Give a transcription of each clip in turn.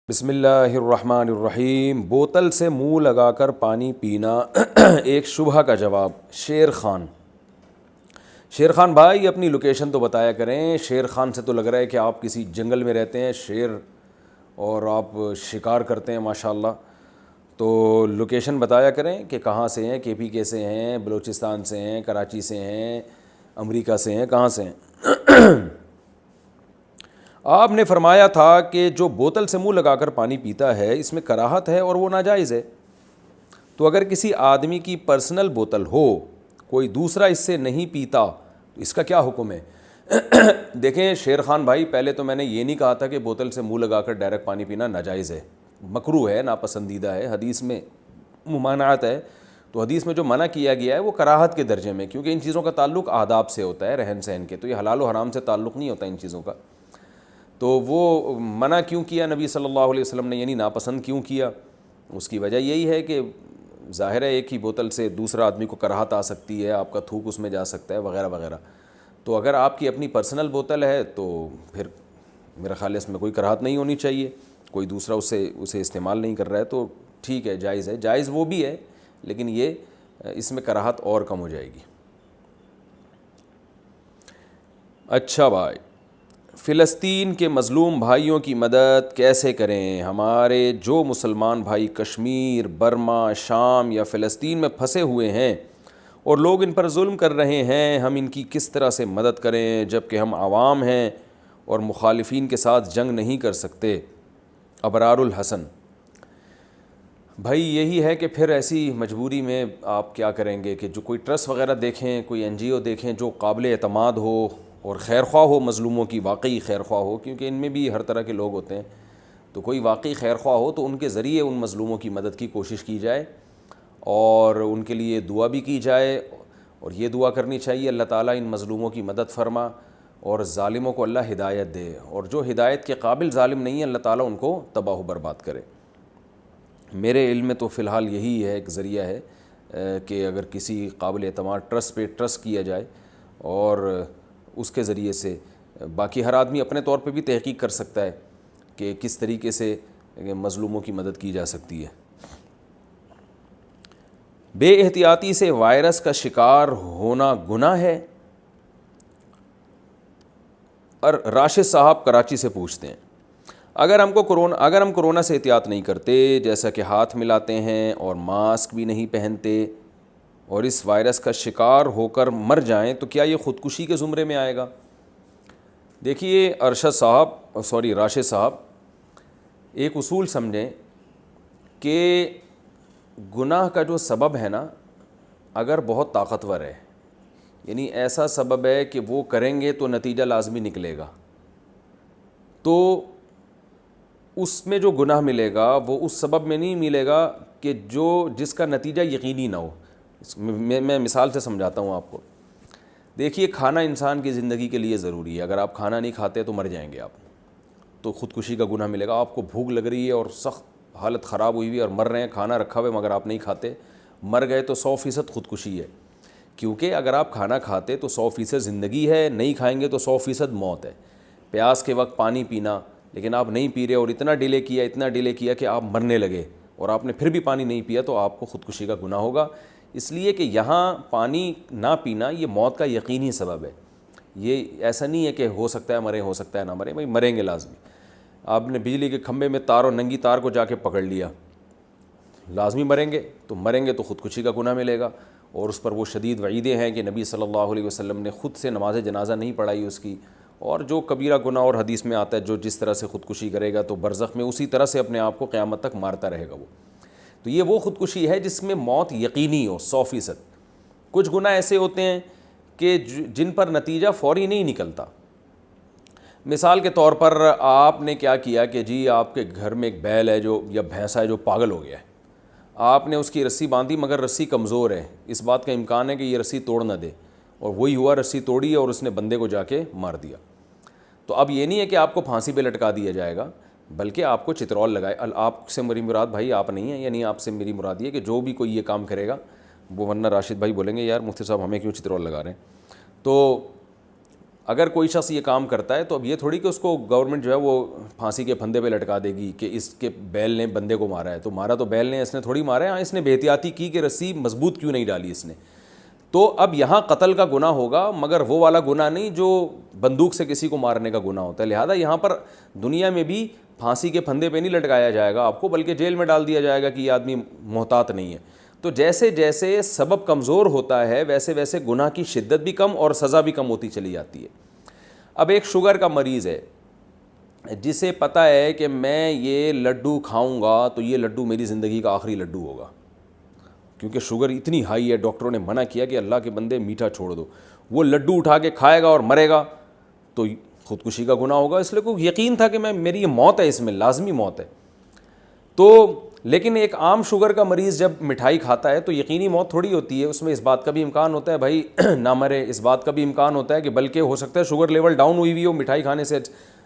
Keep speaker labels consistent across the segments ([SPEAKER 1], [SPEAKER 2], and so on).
[SPEAKER 1] بسم اللہ الرحمن الرحیم۔ بوتل سے منہ لگا کر پانی پینا ایک شبہ کا جواب۔ شیر خان بھائی اپنی لوکیشن تو بتایا کریں۔ شیر خان سے تو لگ رہا ہے کہ آپ کسی جنگل میں رہتے ہیں، شیر اور آپ شکار کرتے ہیں ماشاءاللہ، تو لوکیشن بتایا کریں کہ کہاں سے ہیں، کے پی کے سے ہیں، بلوچستان سے ہیں، کراچی سے ہیں، امریکہ سے ہیں، کہاں سے ہیں۔ آپ نے فرمایا تھا کہ جو بوتل سے منہ لگا کر پانی پیتا ہے اس میں کراہت ہے اور وہ ناجائز ہے، تو اگر کسی آدمی کی پرسنل بوتل ہو، کوئی دوسرا اس سے نہیں پیتا تو اس کا کیا حکم ہے؟ دیکھیں شیر خان بھائی، پہلے تو میں نے یہ نہیں کہا تھا کہ بوتل سے منہ لگا کر ڈائریکٹ پانی پینا ناجائز ہے، مکروہ ہے، ناپسندیدہ ہے، حدیث میں ممانعت ہے۔ تو حدیث میں جو منع کیا گیا ہے وہ کراہت کے درجے میں، کیونکہ ان چیزوں کا تعلق آداب سے ہوتا ہے، رہن سہن کے، تو یہ حلال و حرام سے تعلق نہیں ہوتا ان چیزوں کا۔ تو وہ منع کیوں کیا نبی صلی اللہ علیہ وسلم نے، یعنی ناپسند کیوں کیا؟ اس کی وجہ یہی ہے کہ ظاہر ہے ایک ہی بوتل سے دوسرا آدمی کو کراہت آ سکتی ہے، آپ کا تھوک اس میں جا سکتا ہے وغیرہ وغیرہ۔ تو اگر آپ کی اپنی پرسنل بوتل ہے تو پھر میرا خیال ہے اس میں کوئی کراہت نہیں ہونی چاہیے، کوئی دوسرا اسے استعمال نہیں کر رہا ہے تو ٹھیک ہے، جائز ہے، جائز وہ بھی ہے، لیکن یہ اس میں کراہت اور کم ہو جائے گی۔ اچھا بھائی، فلسطین کے مظلوم بھائیوں کی مدد کیسے کریں؟ ہمارے جو مسلمان بھائی کشمیر، برما، شام یا فلسطین میں پھنسے ہوئے ہیں اور لوگ ان پر ظلم کر رہے ہیں، ہم ان کی کس طرح سے مدد کریں جب کہ ہم عوام ہیں اور مخالفین کے ساتھ جنگ نہیں کر سکتے؟ ابرار الحسن بھائی، یہی ہے کہ پھر ایسی مجبوری میں آپ کیا کریں گے کہ جو کوئی ٹرسٹ وغیرہ دیکھیں، کوئی این جی او دیکھیں جو قابل اعتماد ہو اور خیر خواہ ہو، مظلوموں کی واقعی خیر خواہ ہو، کیونکہ ان میں بھی ہر طرح کے لوگ ہوتے ہیں، تو کوئی واقعی خیر خواہ ہو تو ان کے ذریعے ان مظلوموں کی مدد کی کوشش کی جائے اور ان کے لیے دعا بھی کی جائے، اور یہ دعا کرنی چاہیے اللہ تعالیٰ ان مظلوموں کی مدد فرما اور ظالموں کو اللہ ہدایت دے، اور جو ہدایت کے قابل ظالم نہیں ہے اللہ تعالیٰ ان کو تباہ و برباد کرے۔ میرے علم میں تو فی الحال یہی ہے، ایک ذریعہ ہے کہ اگر کسی قابل اعتماد ٹرسٹ پہ ٹرسٹ کیا جائے اور اس کے ذریعے سے، باقی ہر آدمی اپنے طور پہ بھی تحقیق کر سکتا ہے کہ کس طریقے سے مظلوموں کی مدد کی جا سکتی ہے۔ بے احتیاطی سے وائرس کا شکار ہونا گناہ ہے؟ اور راشد صاحب کراچی سے پوچھتے ہیں، اگر ہم کرونا سے احتیاط نہیں کرتے، جیسا کہ ہاتھ ملاتے ہیں اور ماسک بھی نہیں پہنتے اور اس وائرس کا شکار ہو کر مر جائیں تو کیا یہ خودکشی کے زمرے میں آئے گا؟ دیکھیے راشد صاحب، ایک اصول سمجھیں کہ گناہ کا جو سبب ہے نا، اگر بہت طاقتور ہے، یعنی ایسا سبب ہے کہ وہ کریں گے تو نتیجہ لازمی نکلے گا، تو اس میں جو گناہ ملے گا وہ اس سبب میں نہیں ملے گا کہ جس کا نتیجہ یقینی نہ ہو۔ میں مثال سے سمجھاتا ہوں آپ کو۔ دیکھیے، کھانا انسان کی زندگی کے لیے ضروری ہے، اگر آپ کھانا نہیں کھاتے تو مر جائیں گے آپ، تو خودکشی کا گناہ ملے گا۔ آپ کو بھوک لگ رہی ہے اور سخت حالت خراب ہوئی ہوئی اور مر رہے ہیں، کھانا رکھا ہوا ہے مگر آپ نہیں کھاتے، مر گئے تو 100% خودکشی ہے، کیونکہ اگر آپ کھانا کھاتے تو 100% زندگی ہے، نہیں کھائیں گے تو 100% موت ہے۔ پیاس کے وقت پانی پینا، لیکن آپ نہیں پی رہے اور اتنا ڈیلے کیا کہ آپ مرنے لگے اور آپ نے پھر بھی پانی نہیں پیا، تو آپ کو خودکشی کا گناہ ہوگا، اس لیے کہ یہاں پانی نہ پینا یہ موت کا یقینی سبب ہے۔ یہ ایسا نہیں ہے کہ ہو سکتا ہے مریں، ہو سکتا ہے نہ مریں، بھائی مریں گے لازمی۔ آپ نے بجلی کے کھمبے میں تار اور ننگی تار کو جا کے پکڑ لیا، لازمی مریں گے تو خودکشی کا گناہ ملے گا، اور اس پر وہ شدید وعیدیں ہیں کہ نبی صلی اللہ علیہ وسلم نے خود سے نماز جنازہ نہیں پڑھائی اس کی، اور جو کبیرہ گناہ اور حدیث میں آتا ہے جو جس طرح سے خودکشی کرے گا تو برزخ میں اسی طرح سے اپنے آپ کو قیامت تک مارتا رہے گا وہ۔ تو یہ وہ خودکشی ہے جس میں موت یقینی ہو 100%۔ کچھ گناہ ایسے ہوتے ہیں کہ جن پر نتیجہ فوری نہیں نکلتا۔ مثال کے طور پر آپ نے کیا کیا کہ جی آپ کے گھر میں ایک بیل ہے یا بھینسا ہے جو پاگل ہو گیا ہے، آپ نے اس کی رسی باندھی مگر رسی کمزور ہے، اس بات کا امکان ہے کہ یہ رسی توڑ نہ دے، اور وہی ہوا، رسی توڑی اور اس نے بندے کو جا کے مار دیا۔ تو اب یہ نہیں ہے کہ آپ کو پھانسی پہ لٹکا دیا جائے گا، بلکہ آپ کو چترول لگائے۔ آپ سے میری مراد بھائی آپ نہیں ہیں، یعنی آپ سے میری مراد یہ کہ جو بھی کوئی یہ کام کرے گا وہ، ورنہ راشد بھائی بولیں گے یار مفتی صاحب ہمیں کیوں چترول لگا رہے ہیں۔ تو اگر کوئی شخص یہ کام کرتا ہے تو اب یہ تھوڑی کہ اس کو گورنمنٹ جو ہے وہ پھانسی کے پھندے پہ لٹکا دے گی کہ اس کے بیل نے بندے کو مارا ہے. تو مارا تو بیل نے, اس نے تھوڑی مارا ہے. ہاں اس نے بے احتیاطی کی کہ رسی مضبوط کیوں نہیں ڈالی اس نے. تو اب یہاں قتل کا گناہ ہوگا, مگر وہ والا گناہ نہیں جو بندوق سے کسی کو مارنے کا گناہ ہوتا ہے. لہٰذا یہاں پر دنیا میں بھی پھانسی کے پھندے پہ نہیں لٹکایا جائے گا آپ کو, بلکہ جیل میں ڈال دیا جائے گا کہ یہ آدمی محتاط نہیں ہے. تو جیسے جیسے سبب کمزور ہوتا ہے ویسے ویسے گناہ کی شدت بھی کم اور سزا بھی کم ہوتی چلی جاتی ہے. اب ایک شوگر کا مریض ہے جسے پتہ ہے کہ میں یہ لڈو کھاؤں گا تو یہ لڈو میری زندگی کا آخری لڈو ہوگا, کیونکہ شوگر اتنی ہائی ہے, ڈاکٹروں نے منع کیا کہ اللہ کے بندے میٹھا چھوڑ دو. وہ لڈو اٹھا کے کھائے گا اور مرے گا تو خودکشی کا گناہ ہوگا. اس لیے کوئی یقین تھا کہ میری یہ موت ہے, اس میں لازمی موت ہے. تو لیکن ایک عام شوگر کا مریض جب مٹھائی کھاتا ہے تو یقینی موت تھوڑی ہوتی ہے, اس میں اس بات کا بھی امکان ہوتا ہے بھائی نہ مرے, اس بات کا بھی امکان ہوتا ہے کہ بلکہ ہو سکتا ہے شوگر لیول ڈاؤن ہوئی ہو, مٹھائی کھانے سے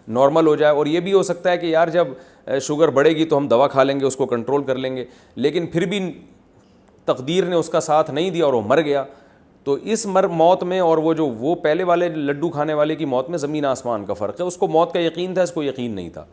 [SPEAKER 1] نارمل ہو جائے, اور یہ بھی ہو سکتا ہے کہ یار جب شوگر بڑھے گی تو ہم دوا کھا لیں گے, اس کو کنٹرول کر لیں گے, لیکن پھر بھی تقدیر نے اس کا ساتھ نہیں دیا اور وہ مر گیا. تو اس موت میں اور وہ پہلے والے لڈو کھانے والے کی موت میں زمین آسمان کا فرق ہے. اس کو موت کا یقین تھا, اس کو یقین نہیں تھا.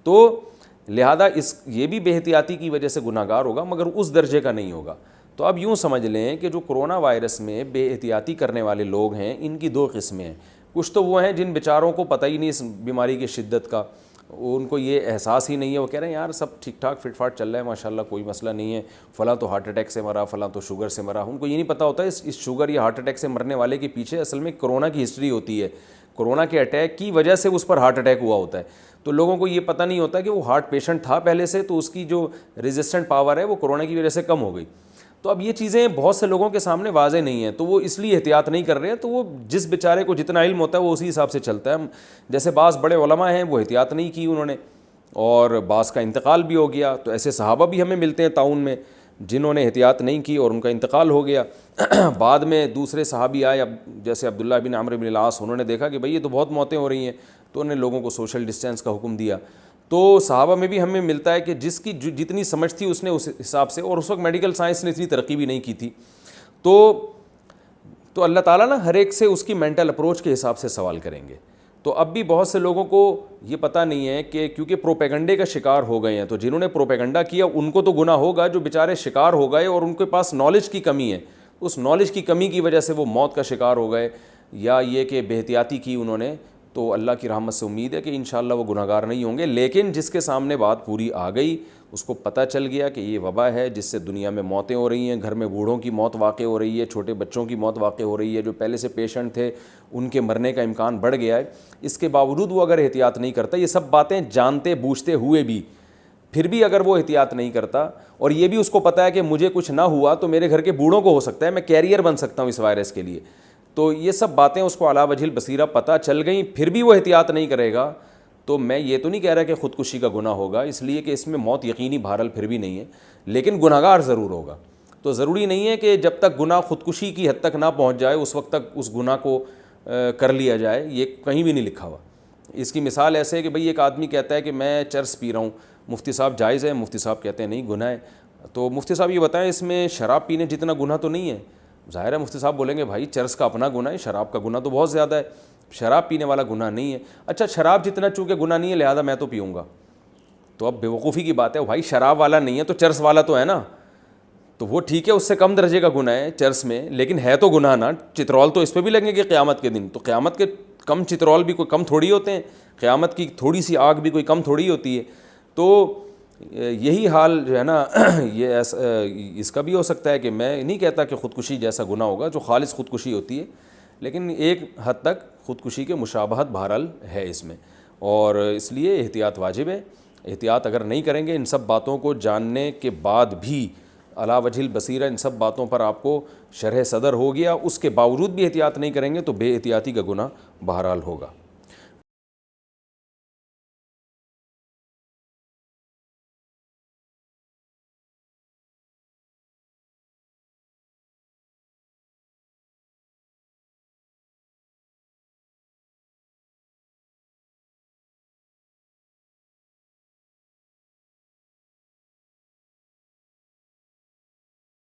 [SPEAKER 1] تو لہذا یہ بھی بے احتیاطی کی وجہ سے گناہ گار ہوگا, مگر اس درجے کا نہیں ہوگا. تو اب یوں سمجھ لیں کہ جو کرونا وائرس میں بے احتیاطی کرنے والے لوگ ہیں ان کی دو قسمیں ہیں. کچھ تو وہ ہیں جن بیچاروں کو پتہ ہی نہیں اس بیماری کی شدت کا, ان کو یہ احساس ہی نہیں ہے, وہ کہہ رہے ہیں یار سب ٹھیک ٹھاک فٹ فاٹ چل رہا ہے ماشاءاللہ, کوئی مسئلہ نہیں ہے, فلاں تو ہارٹ اٹیک سے مرا, فلاں تو شوگر سے مرا. ان کو یہ نہیں پتہ ہوتا ہے اس شوگر یا ہارٹ اٹیک سے مرنے والے کے پیچھے اصل میں کرونا کی ہسٹری ہوتی ہے, کرونا کے اٹیک کی وجہ سے اس پر ہارٹ اٹیک ہوا ہوتا ہے. تو لوگوں کو یہ پتہ نہیں ہوتا کہ وہ ہارٹ پیشنٹ تھا پہلے سے, تو اس کی جو ریزسٹنٹ پاور ہے وہ کرونا کی وجہ سے کم ہو گئی. تو اب یہ چیزیں بہت سے لوگوں کے سامنے واضح نہیں ہیں, تو وہ اس لیے احتیاط نہیں کر رہے ہیں. تو وہ جس بیچارے کو جتنا علم ہوتا ہے وہ اسی حساب سے چلتا ہے. جیسے بعض بڑے علماء ہیں وہ احتیاط نہیں کی انہوں نے, اور بعض کا انتقال بھی ہو گیا. تو ایسے صحابہ بھی ہمیں ملتے ہیں تعاون میں جنہوں نے احتیاط نہیں کی اور ان کا انتقال ہو گیا. بعد میں دوسرے صحابی آئے, جیسے عبداللہ بن عمرو بن العاص, انہوں نے دیکھا کہ بھئی یہ تو بہت موتیں ہو رہی ہیں, تو انہوں نے لوگوں کو سوشل ڈسٹینس کا حکم دیا. تو صحابہ میں بھی ہمیں ملتا ہے کہ جس کی جتنی سمجھ تھی اس نے اس حساب سے, اور اس وقت میڈیکل سائنس نے اتنی ترقی بھی نہیں کی تھی. تو اللہ تعالیٰ نا ہر ایک سے اس کی مینٹل اپروچ کے حساب سے سوال کریں گے. تو اب بھی بہت سے لوگوں کو یہ پتہ نہیں ہے کہ کیونکہ پروپیگنڈے کا شکار ہو گئے ہیں, تو جنہوں نے پروپیگنڈا کیا ان کو تو گناہ ہوگا, جو بیچارے شکار ہو گئے اور ان کے پاس نالج کی کمی ہے, اس نالج کی کمی کی وجہ سے وہ موت کا شکار ہو گئے, یا یہ کہ بے احتیاطی کی انہوں نے, تو اللہ کی رحمت سے امید ہے کہ انشاءاللہ وہ گناہ گار نہیں ہوں گے. لیکن جس کے سامنے بات پوری آ گئی, اس کو پتہ چل گیا کہ یہ وبا ہے جس سے دنیا میں موتیں ہو رہی ہیں, گھر میں بوڑھوں کی موت واقع ہو رہی ہے, چھوٹے بچوں کی موت واقع ہو رہی ہے, جو پہلے سے پیشنٹ تھے ان کے مرنے کا امکان بڑھ گیا ہے. اس کے باوجود وہ اگر احتیاط نہیں کرتا, یہ سب باتیں جانتے بوجھتے ہوئے بھی پھر بھی اگر وہ احتیاط نہیں کرتا, اور یہ بھی اس کو پتہ ہے کہ مجھے کچھ نہ ہوا تو میرے گھر کے بوڑھوں کو ہو سکتا ہے, میں کیریئر بن سکتا ہوں اس وائرس کے لیے, تو یہ سب باتیں اس کو علی وجہ البصیرہ پتہ چل گئیں, پھر بھی وہ احتیاط نہیں کرے گا, تو میں یہ تو نہیں کہہ رہا کہ خودکشی کا گناہ ہوگا, اس لیے کہ اس میں موت یقینی بہرحال پھر بھی نہیں ہے, لیکن گناہ گار ضرور ہوگا. تو ضروری نہیں ہے کہ جب تک گناہ خودکشی کی حد تک نہ پہنچ جائے اس وقت تک اس گناہ کو کر لیا جائے, یہ کہیں بھی نہیں لکھا ہوا. اس کی مثال ایسے ہے کہ بھئی ایک آدمی کہتا ہے کہ میں چرس پی رہا ہوں, مفتی صاحب جائز ہے, مفتی صاحب کہتے ہیں نہیں گناہ ہے. تو مفتی صاحب یہ بتائیں اس میں شراب پینے جتنا گناہ تو نہیں ہے. ظاہر ہے مفتی صاحب بولیں گے بھائی چرس کا اپنا گناہ ہے, شراب کا گناہ تو بہت زیادہ ہے, شراب پینے والا گناہ نہیں ہے. اچھا شراب جتنا چونکہ گناہ نہیں ہے لہذا میں تو پیوں گا. تو اب بیوقوفی کی بات ہے, بھائی شراب والا نہیں ہے تو چرس والا تو ہے نا, تو وہ ٹھیک ہے اس سے کم درجے کا گناہ ہے چرس میں, لیکن ہے تو گناہ نا. چترول تو اس پہ بھی لگیں گے قیامت کے دن, تو قیامت کے کم چترول بھی کوئی کم تھوڑی ہوتے ہیں, قیامت کی تھوڑی سی آگ بھی کوئی کم تھوڑی ہوتی ہے. تو یہی حال جو ہے نا یہ اس کا بھی ہو سکتا ہے کہ میں نہیں کہتا کہ خودکشی جیسا گناہ ہوگا جو خالص خودکشی ہوتی ہے, لیکن ایک حد تک خودکشی کے مشابہت بہرحال ہے اس میں, اور اس لیے احتیاط واجب ہے. احتیاط اگر نہیں کریں گے ان سب باتوں کو جاننے کے بعد بھی علی وجہ البصیرہ ان سب باتوں پر آپ کو شرح صدر ہو گیا, اس کے باوجود بھی احتیاط نہیں کریں گے تو بے احتیاطی کا گناہ بہرحال ہوگا.